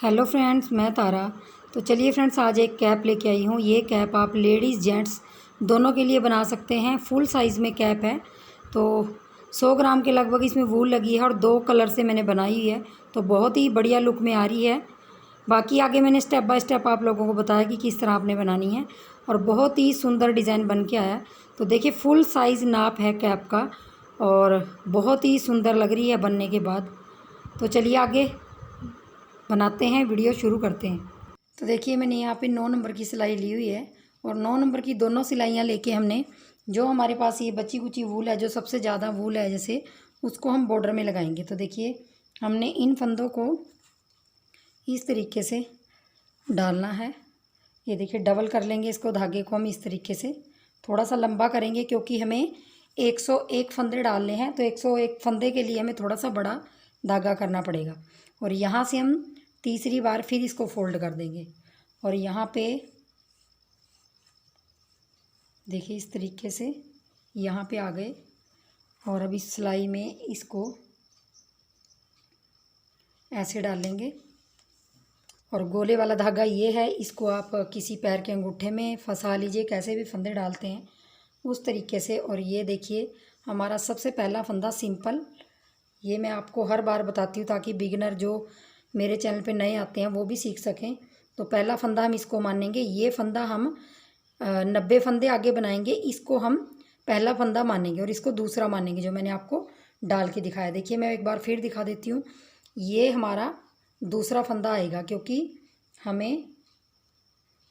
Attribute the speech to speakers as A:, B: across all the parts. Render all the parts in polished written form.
A: Hello friends, मैं तारा। तो चलिए फ्रेंड्स, आज एक कैप लेके आई हूँ। ये कैप आप लेडीज़ जेंट्स दोनों के लिए बना सकते हैं। फुल साइज़ में कैप है। तो 100 ग्राम के लगभग इसमें वूल लगी है और 2 कलर से मैंने बनाई हुई है। तो बहुत ही बढ़िया लुक में आ रही है। बाकी आगे मैंने स्टेप बाय स्टेप आप लोगों को बताया कि किस तरह आपने बनानी है और बहुत ही सुंदर डिज़ाइन बन के आया। तो देखिए, फुल साइज़ नाप है कैप का और बहुत ही सुंदर लग रही है बनने के बाद। तो चलिए आगे बनाते हैं, वीडियो शुरू करते हैं। तो देखिए, मैंने यहाँ पे 9 नंबर की सिलाई ली हुई है और 9 नंबर की दोनों सिलाइयाँ लेके हमने जो हमारे पास ये बची कुची वूल है, जो सबसे ज़्यादा वूल है जैसे, उसको हम बॉर्डर में लगाएंगे। तो देखिए, हमने इन फंदों को इस तरीके से डालना है। ये देखिए, डबल कर लेंगे इसको, धागे को हम इस तरीके से थोड़ा सा लंबा करेंगे क्योंकि हमें 101 फंदे डालने हैं। तो 101 फंदे के लिए हमें थोड़ा सा बड़ा धागा करना पड़ेगा। और यहाँ से हम तीसरी बार फिर इसको फोल्ड कर देंगे और यहाँ पे देखिए इस तरीके से यहाँ पे आ गए। और अब इस सिलाई में इसको ऐसे डालेंगे और गोले वाला धागा ये है, इसको आप किसी पैर के अंगूठे में फंसा लीजिए, कैसे भी फंदे डालते हैं उस तरीके से। और ये देखिए, हमारा सबसे पहला फंदा सिंपल, ये मैं आपको हर बार बताती हूँ ताकि बिगिनर जो मेरे चैनल पे नए आते हैं वो भी सीख सकें। तो पहला फंदा हम इसको मानेंगे। ये फंदा हम 90 फंदे आगे बनाएंगे, इसको हम पहला फंदा मानेंगे और इसको दूसरा मानेंगे, जो मैंने आपको डाल के दिखाया। देखिए, मैं एक बार फिर दिखा देती हूँ। ये हमारा दूसरा फंदा आएगा क्योंकि हमें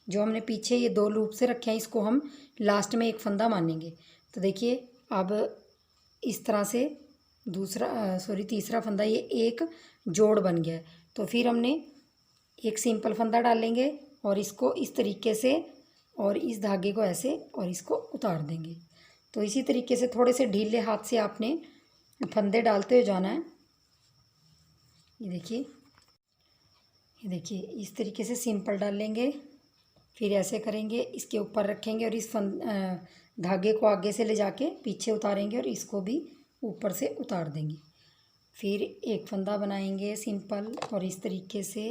A: जो हमने पीछे ये 2 लूप से रखे हैं, इसको हम लास्ट में एक फंदा मानेंगे। तो देखिए, अब इस तरह से तीसरा फंदा ये एक जोड़ बन गया है। तो फिर हमने एक सिंपल फंदा डालेंगे और इसको इस तरीके से और इस धागे को ऐसे और इसको उतार देंगे। तो इसी तरीके से थोड़े से ढीले हाथ से आपने फंदे डालते हुए जाना है। ये देखिए इस तरीके से सिंपल डालेंगे, फिर ऐसे करेंगे, इसके ऊपर रखेंगे और इस धागे को आगे से ले जाके पीछे उतारेंगे और इसको भी ऊपर से उतार देंगे। फिर एक फंदा बनाएंगे सिंपल और इस तरीके से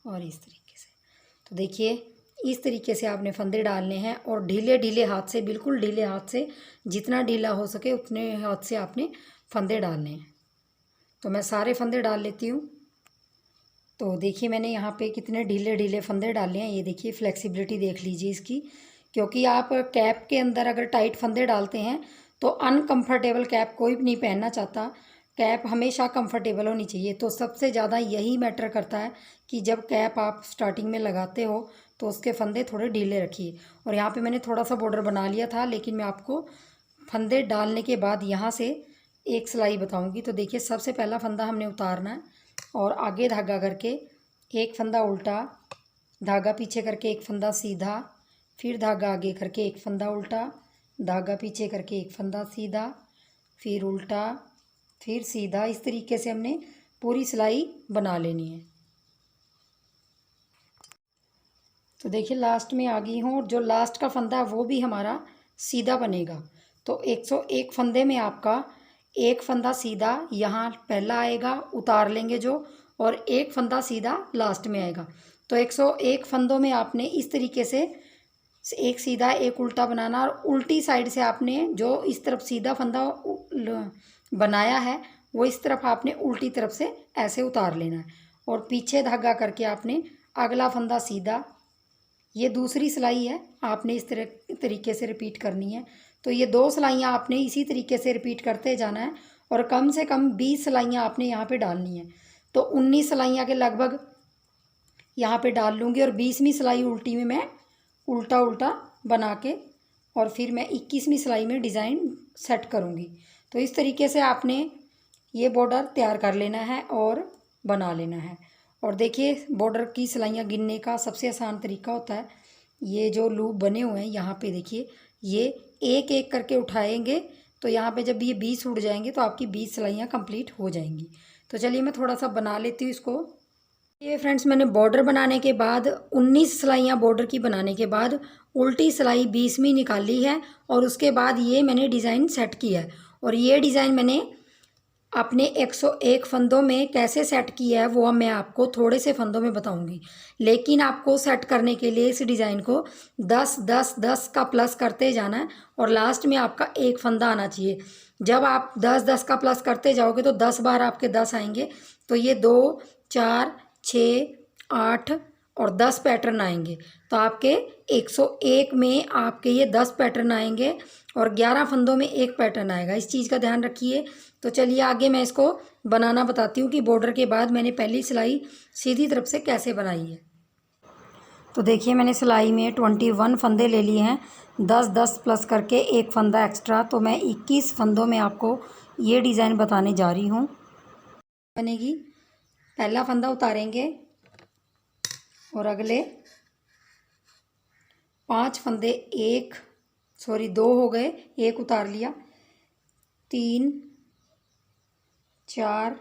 A: और इस तरीके से। तो देखिए, इस तरीके से आपने फंदे डालने हैं और ढीले ढीले हाथ से, बिल्कुल ढीले हाथ से, जितना ढीला हो सके उतने हाथ से आपने फंदे डालने हैं। तो मैं सारे फंदे डाल लेती हूँ। तो देखिए, मैंने यहाँ पे कितने ढीले ढीले फंदे डाले हैं। ये देखिए, फ्लेक्सिबिलिटी देख लीजिए इसकी, क्योंकि आप कैप के अंदर अगर टाइट फंदे डालते हैं तो अनकंफर्टेबल कैप कोई भी नहीं पहनना चाहता। कैप हमेशा कंफर्टेबल होनी चाहिए। तो सबसे ज़्यादा यही मैटर करता है कि जब कैप आप स्टार्टिंग में लगाते हो तो उसके फंदे थोड़े ढीले रखिए। और यहाँ पे मैंने थोड़ा सा बॉर्डर बना लिया था, लेकिन मैं आपको फंदे डालने के बाद यहाँ से एक सिलाई बताऊँगी। तो देखिए, सबसे पहला फंदा हमने उतारना है और आगे धागा करके एक फंदा उल्टा, धागा पीछे करके एक फंदा सीधा, फिर धागा आगे करके एक फंदा उल्टा, धागा पीछे करके एक फंदा सीधा, फिर उल्टा, फिर सीधा। इस तरीके से हमने पूरी सिलाई बना लेनी है। तो देखिए, लास्ट में आ गई हूँ और जो लास्ट का फंदा है वो भी हमारा सीधा बनेगा। तो 101 फंदे में आपका एक फंदा सीधा यहाँ पहला आएगा, उतार लेंगे जो, और एक फंदा सीधा लास्ट में आएगा। तो 101 फंदों में आपने इस तरीके से एक सीधा एक उल्टा बनाना और उल्टी साइड से आपने जो इस तरफ सीधा फंदा बनाया है वो इस तरफ आपने उल्टी तरफ से ऐसे उतार लेना है और पीछे धागा करके आपने अगला फंदा सीधा। ये दूसरी सिलाई है, आपने इस तरीके से रिपीट करनी है। तो ये 2 सिलाइयाँ आपने इसी तरीके से रिपीट करते जाना है और कम से कम 20 सिलाइयाँ आपने यहाँ पे डालनी है। तो 19 सिलाइयाँ के लगभग यहाँ पे डाल लूँगी और 20वीं सिलाई उल्टी में मैं उल्टा उल्टा बना के और फिर मैं 21वीं सिलाई में डिज़ाइन सेट करूँगी। तो इस तरीके से आपने ये बॉर्डर तैयार कर लेना है और बना लेना है। और देखिए, बॉर्डर की सिलाइयाँ गिनने का सबसे आसान तरीका होता है, ये जो लूप बने हुए हैं यहाँ पे देखिए, ये एक एक करके उठाएंगे तो यहाँ पे जब ये 20 उड़ जाएंगे तो आपकी 20 सिलाइयाँ कंप्लीट हो जाएंगी। तो चलिए मैं थोड़ा सा बना लेती हूँ इसको। ये फ्रेंड्स, मैंने बॉर्डर बनाने के बाद 19 सिलाइयाँ बॉर्डर की बनाने के बाद उल्टी सिलाई 20वीं निकाली है और उसके बाद ये मैंने डिज़ाइन सेट किया है। और ये डिज़ाइन मैंने अपने 101 फंदों में कैसे सेट किया है वो मैं आपको थोड़े से फंदों में बताऊंगी, लेकिन आपको सेट करने के लिए इस डिज़ाइन को 10 10 10 का प्लस करते जाना है और लास्ट में आपका एक फंदा आना चाहिए। जब आप 10 10 का प्लस करते जाओगे तो 10 बार आपके 10 आएंगे, तो ये 2 4 6 8 और 10 पैटर्न आएंगे। तो आपके 101 में आपके ये 10 पैटर्न आएंगे और 11 फंदों में एक पैटर्न आएगा। इस चीज़ का ध्यान रखिए। तो चलिए आगे मैं इसको बनाना बताती हूँ कि बॉर्डर के बाद मैंने पहली सिलाई सीधी तरफ से कैसे बनाई है। तो देखिए मैंने सिलाई में 21 फंदे ले लिए हैं, 10 10 प्लस करके एक फंदा एक्स्ट्रा, तो मैं 21 फंदों में आपको ये डिज़ाइन बताने जा रही हूँ। बनेगी, पहला फंदा उतारेंगे और अगले 5 फंदे, दो हो गए, एक उतार लिया, 3 4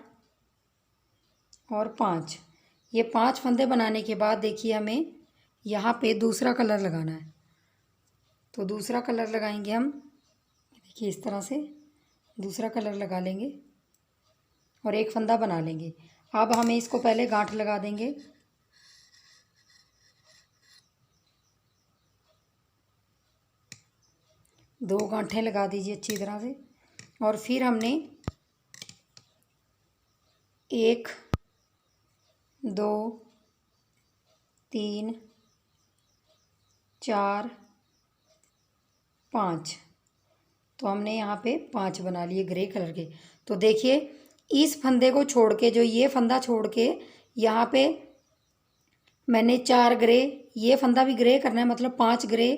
A: और 5। ये 5 फंदे बनाने के बाद देखिए हमें यहाँ पे दूसरा कलर लगाना है। तो दूसरा कलर लगाएंगे हम, देखिए इस तरह से दूसरा कलर लगा लेंगे और एक फंदा बना लेंगे। अब हमें इसको पहले गांठ लगा देंगे। दो गांठें लगा दीजिए अच्छी तरह से और फिर हमने 1 2 3 4 5, तो हमने यहाँ पे 5 बना लिए ग्रे कलर के। तो देखिए इस फंदे को छोड़ के, जो ये फंदा छोड़ के यहाँ पे मैंने 4 ग्रे, ये फंदा भी ग्रे करना है, मतलब 5 ग्रे,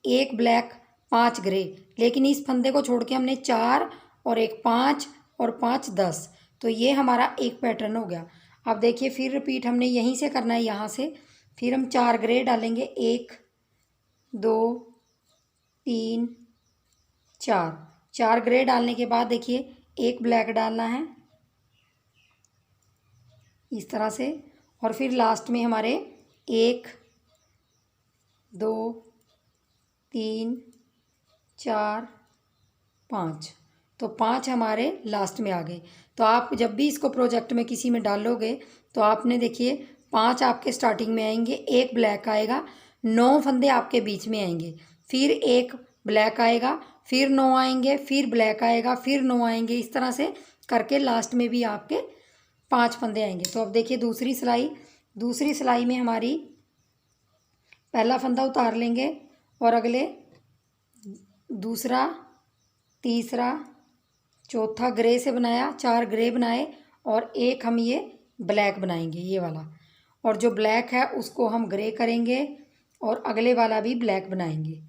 A: 1 ब्लैक, 5 ग्रे, लेकिन इस फंदे को छोड़ के हमने 4 और 1 5 और 5 10, तो ये हमारा एक पैटर्न हो गया। अब देखिए फिर रिपीट हमने यहीं से करना है, यहाँ से फिर हम 4 ग्रे डालेंगे, 1 2 3 4 ग्रे डालने के बाद देखिए एक ब्लैक डालना है इस तरह से, और फिर लास्ट में हमारे 1 2 3 4 5, तो 5 हमारे लास्ट में आ गए। तो आप जब भी इसको प्रोजेक्ट में किसी में डालोगे तो आपने देखिए 5 आपके स्टार्टिंग में आएंगे, एक ब्लैक आएगा, 9 फंदे आपके बीच में आएंगे, फिर एक ब्लैक आएगा, फिर 9 आएंगे, फिर ब्लैक आएगा, फिर 9 आएंगे, इस तरह से करके लास्ट में भी आपके 5 फंदे आएंगे। तो अब देखिए दूसरी सिलाई में हमारी पहला फंदा उतार लेंगे और अगले दूसरा, तीसरा, चौथा ग्रे से बनाया, 4 ग्रे बनाए और एक हम ये ब्लैक बनाएंगे, ये वाला, और जो ब्लैक है उसको हम ग्रे करेंगे और अगले वाला भी ब्लैक बनाएंगे।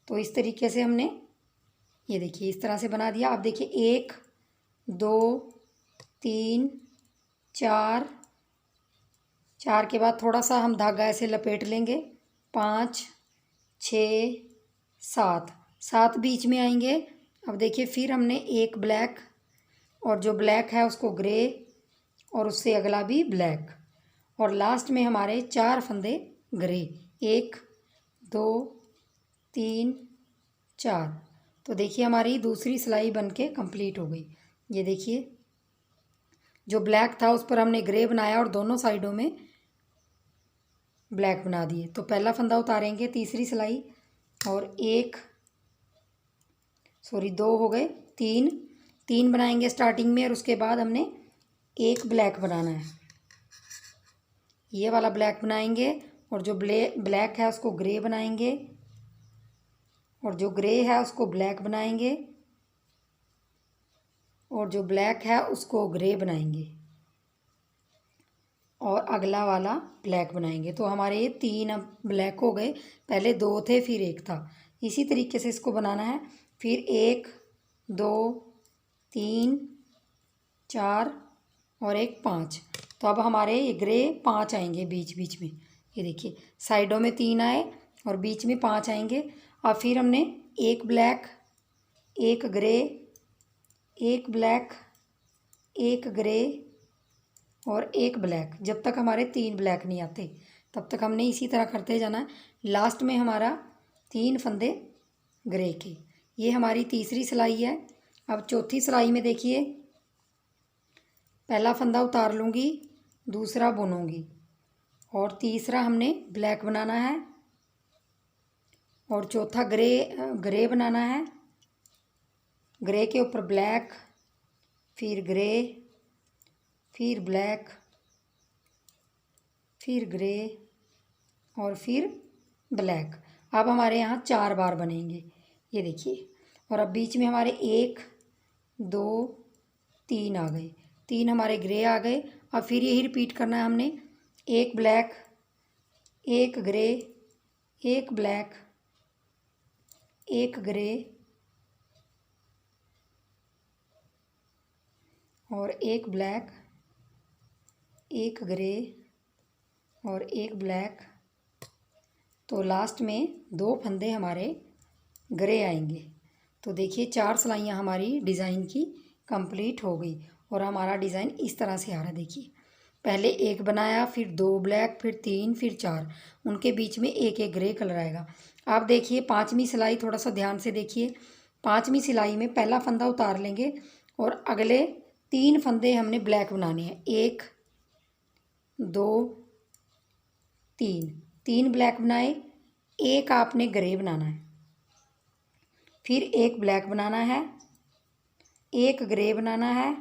A: तो इस तरीके से हमने ये देखिए इस तरह से बना दिया। अब देखिए 1 2 3 4 के बाद थोड़ा सा हम धागा ऐसे लपेट लेंगे, 5 6 7 बीच में आएंगे। अब देखिए फिर हमने एक ब्लैक और जो ब्लैक है उसको ग्रे और उससे अगला भी ब्लैक, और लास्ट में हमारे 4 फंदे ग्रे, 1 2 3 4। तो देखिए हमारी दूसरी सिलाई बनके कंप्लीट हो गई। ये देखिए जो ब्लैक था उस पर हमने ग्रे बनाया और दोनों साइडों में ब्लैक बना दिए। तो पहला फंदा उतारेंगे, तीसरी सिलाई, और दो हो गए, तीन बनाएंगे स्टार्टिंग में और उसके बाद हमने एक ब्लैक बनाना है, ये वाला ब्लैक बनाएंगे और जो ब्लैक है उसको ग्रे बनाएंगे और जो ग्रे है उसको ब्लैक बनाएंगे और जो ब्लैक है उसको ग्रे बनाएंगे और अगला वाला ब्लैक बनाएंगे। तो हमारे ये 3 अब ब्लैक हो गए, पहले 2 थे फिर 1 था। इसी तरीके से इसको बनाना है। फिर 1 2 3 4 और एक 5। तो अब हमारे ये ग्रे 5 आएंगे बीच बीच में, ये देखिए साइडों में 3 आए और बीच में 5 आएंगे। और फिर हमने एक ब्लैक, एक ग्रे, एक ब्लैक, एक ग्रे और एक ब्लैक, जब तक हमारे 3 ब्लैक नहीं आते तब तक हमने इसी तरह करते जाना है। लास्ट में हमारा 3 फंदे ग्रे के। ये हमारी तीसरी सिलाई है। अब चौथी सिलाई में देखिए पहला फंदा उतार लूँगी, दूसरा बुनूँगी और तीसरा हमने ब्लैक बनाना है और चौथा ग्रे बनाना है। ग्रे के ऊपर ब्लैक, फिर ग्रे, फिर ब्लैक, फिर ग्रे और फिर ब्लैक। अब हमारे यहाँ 4 बार बनेंगे, ये देखिए। और अब बीच में हमारे 1 2 3 आ गए, 3 हमारे ग्रे आ गए। अब फिर यही रिपीट करना है हमने, 1 ब्लैक, 1 ग्रे, 1 ब्लैक, 1 ग्रे और 1 ब्लैक, 1 ग्रे और 1 ब्लैक। तो लास्ट में 2 फंदे हमारे ग्रे आएंगे। तो देखिए 4 सिलाइयाँ हमारी डिज़ाइन की कंप्लीट हो गई और हमारा डिज़ाइन इस तरह से आ रहा है। देखिए पहले 1 बनाया, फिर 2 ब्लैक, फिर 3, फिर 4, उनके बीच में 1 ग्रे कलर आएगा। आप देखिए 5वीं सिलाई, थोड़ा सा ध्यान से देखिए। 5वीं सिलाई में पहला फंदा उतार लेंगे और अगले 3 फंदे हमने ब्लैक बनाने हैं। 1 2 3, 3 ब्लैक बनाए, 1 आपने ग्रे बनाना है, फिर 1 ब्लैक बनाना है, 1 ग्रे बनाना है,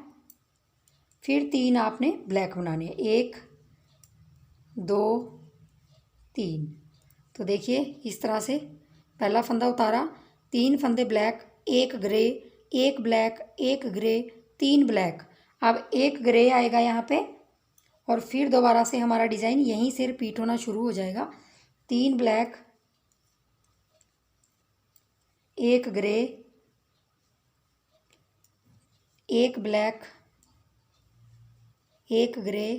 A: फिर 3 आपने ब्लैक बनाने हैं। 1 2 3। तो देखिए इस तरह से पहला फंदा उतारा, 3 फंदे black, 1 grey, 1 black, 1 grey, 3 black. अब 1 ग्रे आएगा यहाँ पे और फिर दोबारा से हमारा डिज़ाइन यहीं से रिपीट होना शुरू हो जाएगा। 3 ब्लैक, 1 ग्रे, 1 ब्लैक, 1 ग्रे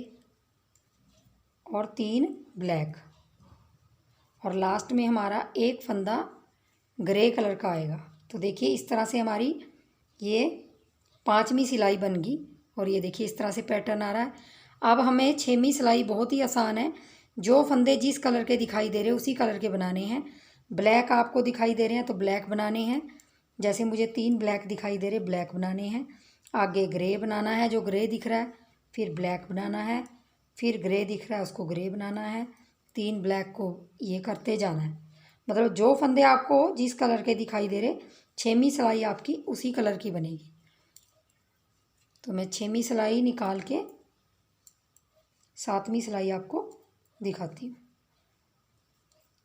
A: और 3 ब्लैक। और लास्ट में हमारा 1 फंदा ग्रे कलर का आएगा। तो देखिए इस तरह से हमारी ये 5वीं सिलाई बन गई और ये देखिए इस तरह से पैटर्न आ रहा है। अब हमें 6वीं सिलाई बहुत ही आसान है। जो फंदे जिस कलर के दिखाई दे रहे हैं उसी कलर के बनाने हैं। ब्लैक आपको दिखाई दे रहे हैं तो ब्लैक बनाने हैं, जैसे मुझे 3 ब्लैक दिखाई दे रहे, ब्लैक बनाने हैं। आगे ग्रे बनाना है, जो ग्रे दिख रहा है, फिर ब्लैक बनाना है, फिर ग्रे दिख रहा है उसको ग्रे बनाना है, 3 ब्लैक को ये करते जाना है। मतलब जो फंदे आपको जिस कलर के दिखाई दे रहे, 6वीं सिलाई आपकी उसी कलर की बनेगी। तो मैं 6वीं सिलाई निकाल के 7वीं सिलाई आपको दिखाती हूँ।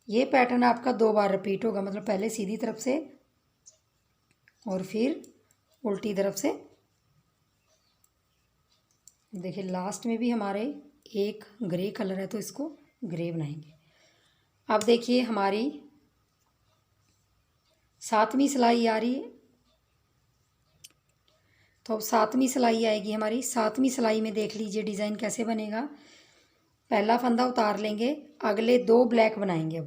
A: ये पैटर्न आपका 2 बार रिपीट होगा, मतलब पहले सीधी तरफ से और फिर उल्टी तरफ से। देखिए लास्ट में भी हमारे 1 ग्रे कलर है तो इसको ग्रे बनाएंगे। अब देखिए हमारी 7वीं सिलाई आ रही है। तो अब 7वीं सिलाई आएगी हमारी। 7वीं सिलाई में देख लीजिए डिज़ाइन कैसे बनेगा। पहला फंदा उतार लेंगे, अगले 2 ब्लैक बनाएंगे। अब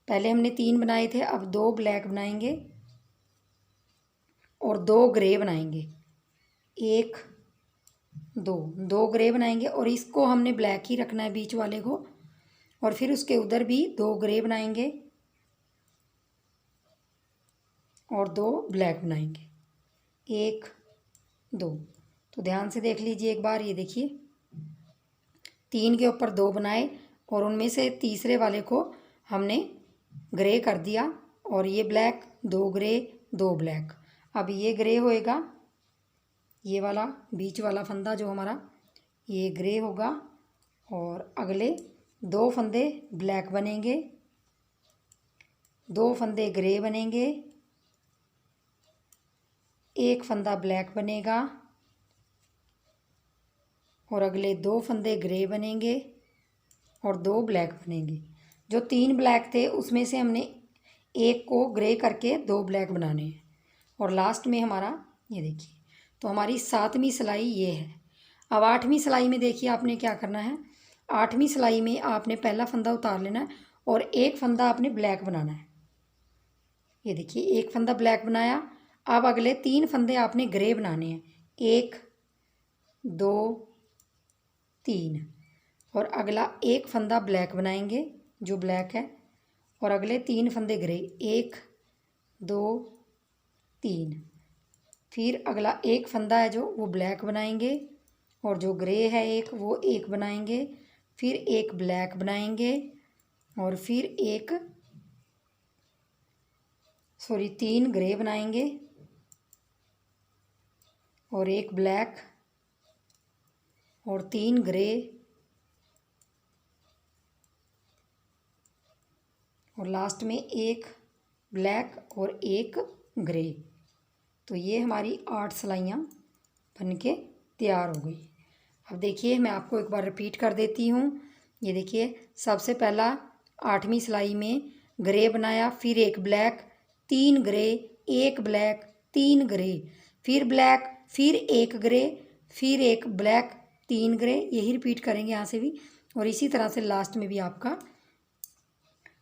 A: पहले हमने 3 बनाए थे, अब 2 ब्लैक बनाएंगे और 2 ग्रे बनाएंगे। 1 2 ग्रे बनाएंगे और इसको हमने ब्लैक ही रखना है बीच वाले को। और फिर उसके उधर भी 2 ग्रे बनाएंगे और 2 ब्लैक बनाएंगे। 1 2। तो ध्यान से देख लीजिए एक बार। ये देखिए 3 के ऊपर 2 बनाए और उनमें से तीसरे वाले को हमने ग्रे कर दिया और ये ब्लैक, 2 ग्रे 2 ब्लैक। अब ये ग्रे होएगा, ये वाला बीच वाला फंदा जो हमारा ये ग्रे होगा और अगले 2 फंदे ब्लैक बनेंगे, 2 फंदे ग्रे बनेंगे, 1 फंदा ब्लैक बनेगा और अगले 2 फंदे ग्रे बनेंगे और 2 ब्लैक बनेंगे। जो 3 ब्लैक थे उसमें से हमने 1 को ग्रे करके 2 ब्लैक बनाने हैं और लास्ट में हमारा ये देखिए। तो हमारी 7वीं सिलाई ये है। अब 8वीं सिलाई में देखिए आपने क्या करना है। 8वीं सिलाई में आपने पहला फंदा उतार लेना है और 1 फंदा आपने ब्लैक बनाना है। ये देखिए 1 फंदा ब्लैक बनाया। अब अगले 3 फंदे आपने ग्रे बनाने हैं। 1 2 3 और अगला 1 फंदा ब्लैक बनाएंगे जो ब्लैक है और अगले 3 फंदे ग्रे। 1 2 3। फिर अगला 1 फंदा है जो वो ब्लैक बनाएंगे और जो ग्रे है एक, वो एक बनाएंगे, फिर एक ब्लैक बनाएंगे, और फिर एक तीन ग्रे बनाएंगे, और एक ब्लैक, और तीन ग्रे, और लास्ट में एक ब्लैक और एक ग्रे। तो ये हमारी 8 सिलाइयाँ बन के तैयार हो गई। अब देखिए मैं आपको एक बार रिपीट कर देती हूँ। ये देखिए, सबसे पहला 8वीं सिलाई में ग्रे बनाया, फिर एक ब्लैक, तीन ग्रे, एक ब्लैक, तीन ग्रे, फिर ब्लैक, फिर एक ग्रे, फिर एक ब्लैक, तीन ग्रे। यही रिपीट करेंगे यहाँ से भी, और इसी तरह से लास्ट में भी आपका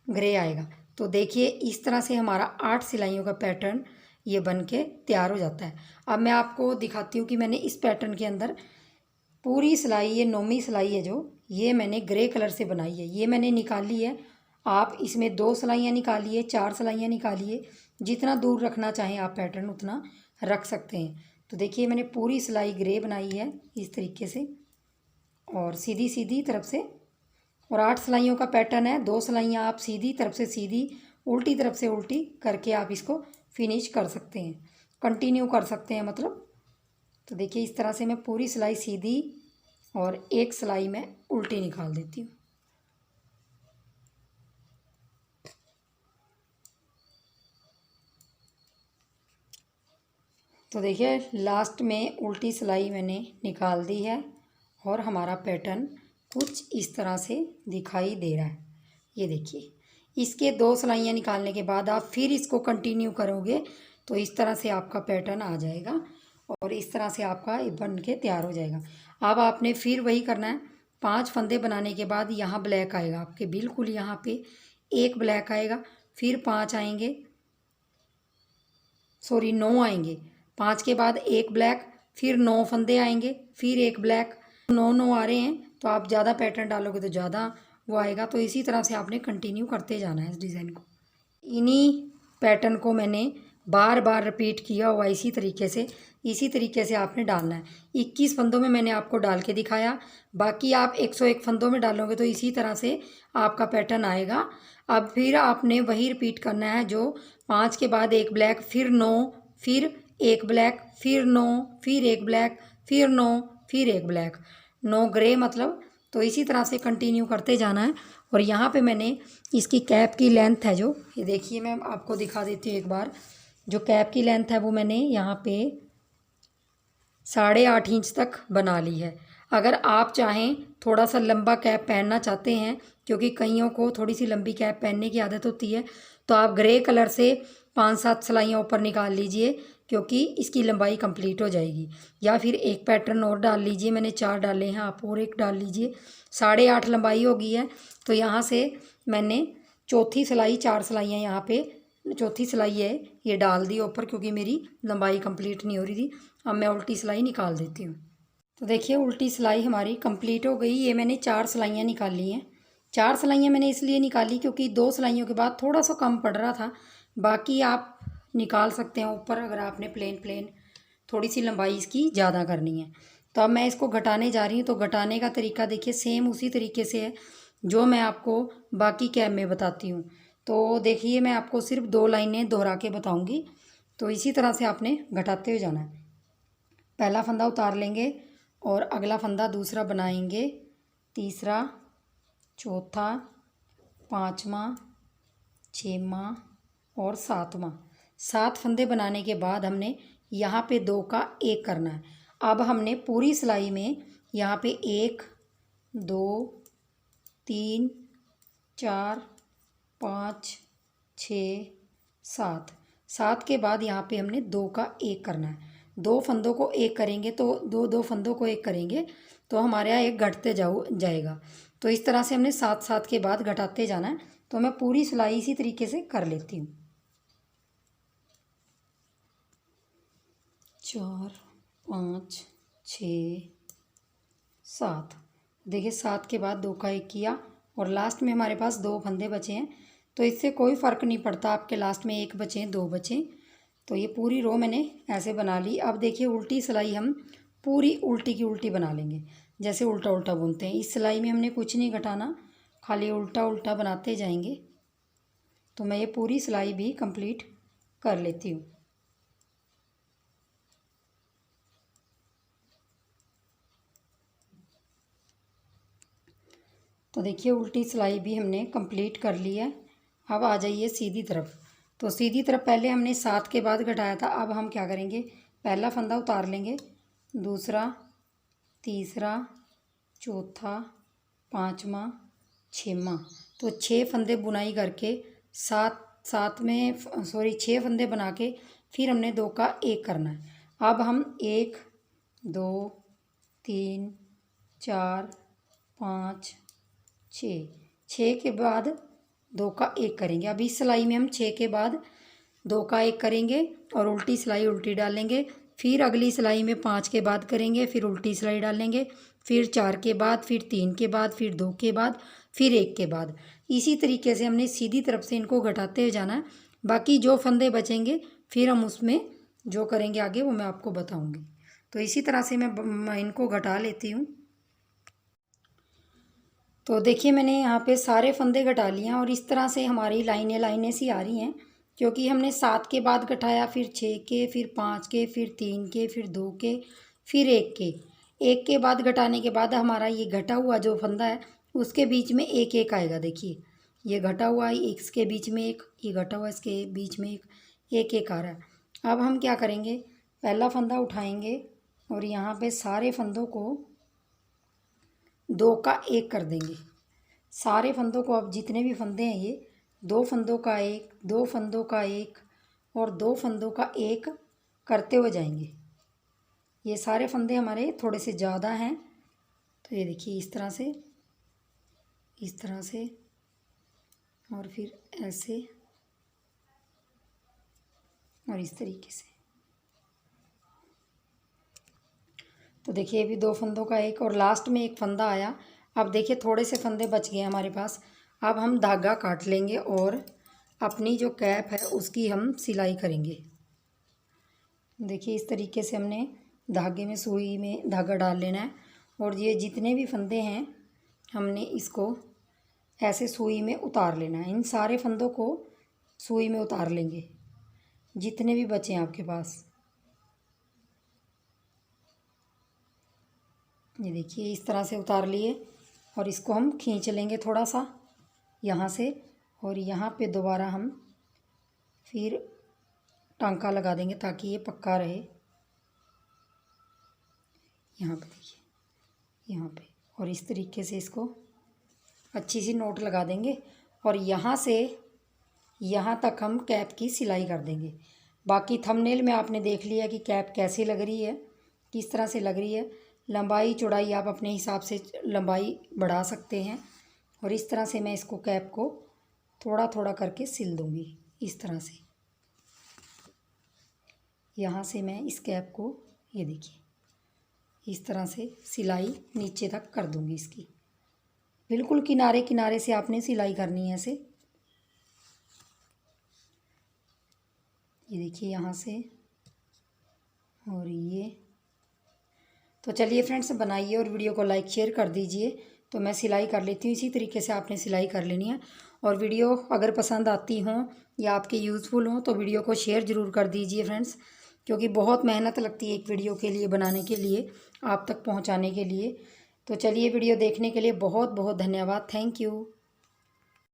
A: ग्रे आएगा। तो देखिए इस तरह से हमारा 8 सिलाइयों का पैटर्न ये बन के तैयार हो जाता है। अब मैं आपको दिखाती हूँ कि मैंने इस पैटर्न के अंदर पूरी सिलाई, ये 9वीं सिलाई है जो, ये मैंने ग्रे कलर से बनाई है। ये मैंने निकाली है, आप इसमें 2 सिलाइयाँ निकालिए, 4 सिलाइयाँ निकालिए, जितना दूर रखना चाहें आप पैटर्न उतना रख सकते हैं। तो देखिए मैंने पूरी सिलाई ग्रे बनाई है इस तरीके से, और सीधी सीधी तरफ से, और 8 सिलाइयों का पैटर्न है। 2 सिलाइयाँ आप सीधी तरफ से सीधी, उल्टी तरफ से उल्टी करके आप इसको फिनिश कर सकते हैं, कंटिन्यू कर सकते हैं मतलब। तो देखिए इस तरह से मैं पूरी सिलाई सीधी और एक सिलाई में उल्टी निकाल देती हूँ। तो देखिए लास्ट में उल्टी सिलाई मैंने निकाल दी है, और हमारा पैटर्न कुछ इस तरह से दिखाई दे रहा है। ये देखिए, इसके 2 सिलाइयाँ निकालने के बाद आप फिर इसको कंटिन्यू करोगे तो इस तरह से आपका पैटर्न आ जाएगा, और इस तरह से आपका बन के तैयार हो जाएगा। अब आपने फिर वही करना है, 5 फंदे बनाने के बाद यहाँ ब्लैक आएगा आपके, बिल्कुल यहाँ पे एक ब्लैक आएगा, फिर 5 आएंगे, 9 आएंगे, 5 के बाद एक ब्लैक, फिर 9 फंदे आएंगे, फिर एक ब्लैक। 9 आ रहे हैं तो आप ज़्यादा पैटर्न डालोगे तो ज़्यादा वो आएगा। तो इसी तरह से आपने कंटिन्यू करते जाना है इस डिज़ाइन को। इन्हीं पैटर्न को मैंने बार बार रिपीट किया हुआ इसी तरीके से आपने डालना है। 21 फंदों में मैंने आपको डाल के दिखाया, बाकी आप 101 फंदों में डालोगे तो इसी तरह से आपका पैटर्न आएगा। अब फिर आपने वही रिपीट करना है, जो 5 के बाद एक ब्लैक, फिर 9, फिर एक ब्लैक, फिर 9, फिर एक ब्लैक, फिर 9, फिर एक ब्लैक, 9 ग्रे मतलब। तो इसी तरह से कंटिन्यू करते जाना है। और यहाँ पे मैंने इसकी कैप की लेंथ है जो, ये देखिए मैं आपको दिखा देती हूँ एक बार। जो कैप की लेंथ है वो मैंने यहाँ पे 8.5 इंच तक बना ली है। अगर आप चाहें थोड़ा सा लंबा कैप पहनना चाहते हैं, क्योंकि कईयों को थोड़ी सी लंबी कैप पहनने की आदत होती है, तो आप ग्रे कलर से 5-7 सिलाइयाँ ऊपर निकाल लीजिए, क्योंकि इसकी लंबाई कंप्लीट हो जाएगी। या फिर एक पैटर्न और डाल लीजिए, मैंने 4 डाले हैं, आप और एक डाल लीजिए। 8.5 लंबाई हो गई है, तो यहाँ से मैंने चौथी सिलाई, 4 सिलाइयाँ यहाँ पे, चौथी सिलाई है ये डाल दी ऊपर, क्योंकि मेरी लंबाई कंप्लीट नहीं हो रही थी। अब मैं उल्टी सिलाई निकाल देती हूँ। तो देखिए उल्टी सिलाई हमारी कंप्लीट हो गई। ये मैंने 4 सिलाइयाँ निकाली हैं। 4 सिलाइयाँ मैंने इसलिए निकाली क्योंकि 2 सिलाइयों के बाद थोड़ा सा कम पड़ रहा था। बाकी आप निकाल सकते हैं ऊपर, अगर आपने प्लेन थोड़ी सी लंबाई इसकी ज़्यादा करनी है। तो अब मैं इसको घटाने जा रही हूँ। तो घटाने का तरीका देखिए सेम उसी तरीके से है जो मैं आपको बाकी कैप में बताती हूँ। तो देखिए मैं आपको सिर्फ 2 लाइनें दोहरा के बताऊँगी, तो इसी तरह से आपने घटाते हुए जाना है। पहला फंदा उतार लेंगे और अगला फंदा दूसरा बनाएंगे, तीसरा, चौथा, 5वां, 6वां और 7वां। 7 फंदे बनाने के बाद हमने यहाँ पे 2 का 1 करना है। अब हमने पूरी सिलाई में यहाँ पे 1, 2, 3, 4, 5, 6, 7। 7 के बाद यहाँ पे हमने 2 का 1 करना है। 2 फंदों को 1 करेंगे तो 2 फंदों को 1 करेंगे तो हमारे यहाँ 1 घटते जाएगा। तो इस तरह से हमने 7 के बाद घटाते जाना है। तो मैं पूरी सिलाई इसी तरीके से कर लेती हूँ। 4, 5, 6, 7। देखिए 7 के बाद 2 का 1 किया और लास्ट में हमारे पास 2 फंदे बचे हैं। तो इससे कोई फ़र्क नहीं पड़ता आपके लास्ट में 1 बचे 2 बचे। तो ये पूरी रो मैंने ऐसे बना ली। अब देखिए उल्टी सिलाई हम पूरी उल्टी की उल्टी बना लेंगे, जैसे उल्टा उल्टा बुनते हैं। इस सिलाई में हमने कुछ नहीं घटाना, खाली उल्टा उल्टा बनाते जाएंगे। तो मैं ये पूरी सिलाई भी कंप्लीट कर लेती हूँ। तो देखिए उल्टी सिलाई भी हमने कंप्लीट कर ली है। अब आ जाइए सीधी तरफ। तो सीधी तरफ पहले हमने 7 के बाद घटाया था, अब हम क्या करेंगे, पहला फंदा उतार लेंगे, दूसरा, तीसरा, चौथा, पाँचवा, छठवां। तो 6 फंदे बुनाई करके 6 फंदे बना के फिर हमने 2 का 1 करना है। अब हम 1 2 3 4 5 6 के बाद 2 का 1 करेंगे। अब इस सिलाई में हम 6 के बाद 2 का 1 करेंगे और उल्टी सिलाई उल्टी डालेंगे। फिर अगली सिलाई में 5 के बाद करेंगे, फिर उल्टी सिलाई डालेंगे, फिर 4 के बाद, फिर 3 के बाद, फिर 2 के बाद, फिर 1 के बाद। इसी तरीके से हमने सीधी तरफ से इनको घटाते हुए जाना है। बाकी जो फंदे बचेंगे फिर हम उसमें जो करेंगे आगे वो मैं आपको बताऊंगी। तो इसी तरह से मैं इनको घटा लेती हूँ। तो देखिए मैंने यहाँ पे सारे फंदे घटा लिए हैं और इस तरह से हमारी लाइनें लाइनें सी आ रही हैं, क्योंकि हमने 7 के बाद घटाया, फिर 6 के, फिर 5 के, फिर 3 के, फिर 2 के, फिर 1 के। 1 के बाद घटाने के बाद हमारा ये घटा हुआ जो फंदा है उसके बीच में एक एक आएगा। देखिए ये घटा हुआ है, इसके बीच में एक, ये घटा हुआ इसके बीच में एक एक आ रहा है। अब हम क्या करेंगे, पहला फंदा उठाएंगे और यहाँ पे सारे फंदों को 2 का 1 कर देंगे। सारे फंदों को, अब जितने भी फंदे हैं ये 2 फंदों का 1, 2 फंदों का 1 और 2 फंदों का 1 करते हुए जाएंगे। ये सारे फंदे हमारे थोड़े से ज़्यादा हैं, तो ये देखिए इस तरह से और फिर ऐसे और इस तरीके से। तो देखिए अभी 2 फंदों का 1 और लास्ट में 1 फंदा आया। अब देखिए थोड़े से फंदे बच गए हमारे पास। अब हम धागा काट लेंगे और अपनी जो कैप है उसकी हम सिलाई करेंगे। देखिए इस तरीके से हमने धागे में, सुई में धागा डाल लेना है और ये जितने भी फंदे हैं हमने इसको ऐसे सुई में उतार लेना है। इन सारे फंदों को सुई में उतार लेंगे जितने भी बचे हैं आपके पास। ये देखिए इस तरह से उतार लिए और इसको हम खींच लेंगे थोड़ा सा यहाँ से, और यहाँ पे दोबारा हम फिर टांका लगा देंगे ताकि ये पक्का रहे। यहाँ पे देखिए, यहाँ पे, और इस तरीके से इसको अच्छी सी नोट लगा देंगे और यहाँ से यहाँ तक हम कैप की सिलाई कर देंगे। बाकी थंबनेल में आपने देख लिया कि कैप कैसी लग रही है, किस तरह से लग रही है। लंबाई चौड़ाई आप अपने हिसाब से लंबाई बढ़ा सकते हैं और इस तरह से मैं इसको कैप को थोड़ा थोड़ा करके सिल दूँगी। इस तरह से यहाँ से मैं इस कैप को, ये देखिए इस तरह से सिलाई नीचे तक कर दूँगी इसकी। बिल्कुल किनारे किनारे से आपने सिलाई करनी है ऐसे। ये देखिए यहाँ से और ये। तो चलिए फ्रेंड्स बनाइए और वीडियो को लाइक शेयर कर दीजिए। तो मैं सिलाई कर लेती हूँ, इसी तरीके से आपने सिलाई कर लेनी है। और वीडियो अगर पसंद आती हो या आपके यूज़फुल हो तो वीडियो को शेयर ज़रूर कर दीजिए फ्रेंड्स, क्योंकि बहुत मेहनत लगती है एक वीडियो के लिए बनाने के लिए, आप तक पहुँचाने के लिए। तो चलिए वीडियो देखने के लिए बहुत बहुत धन्यवाद। Thank you.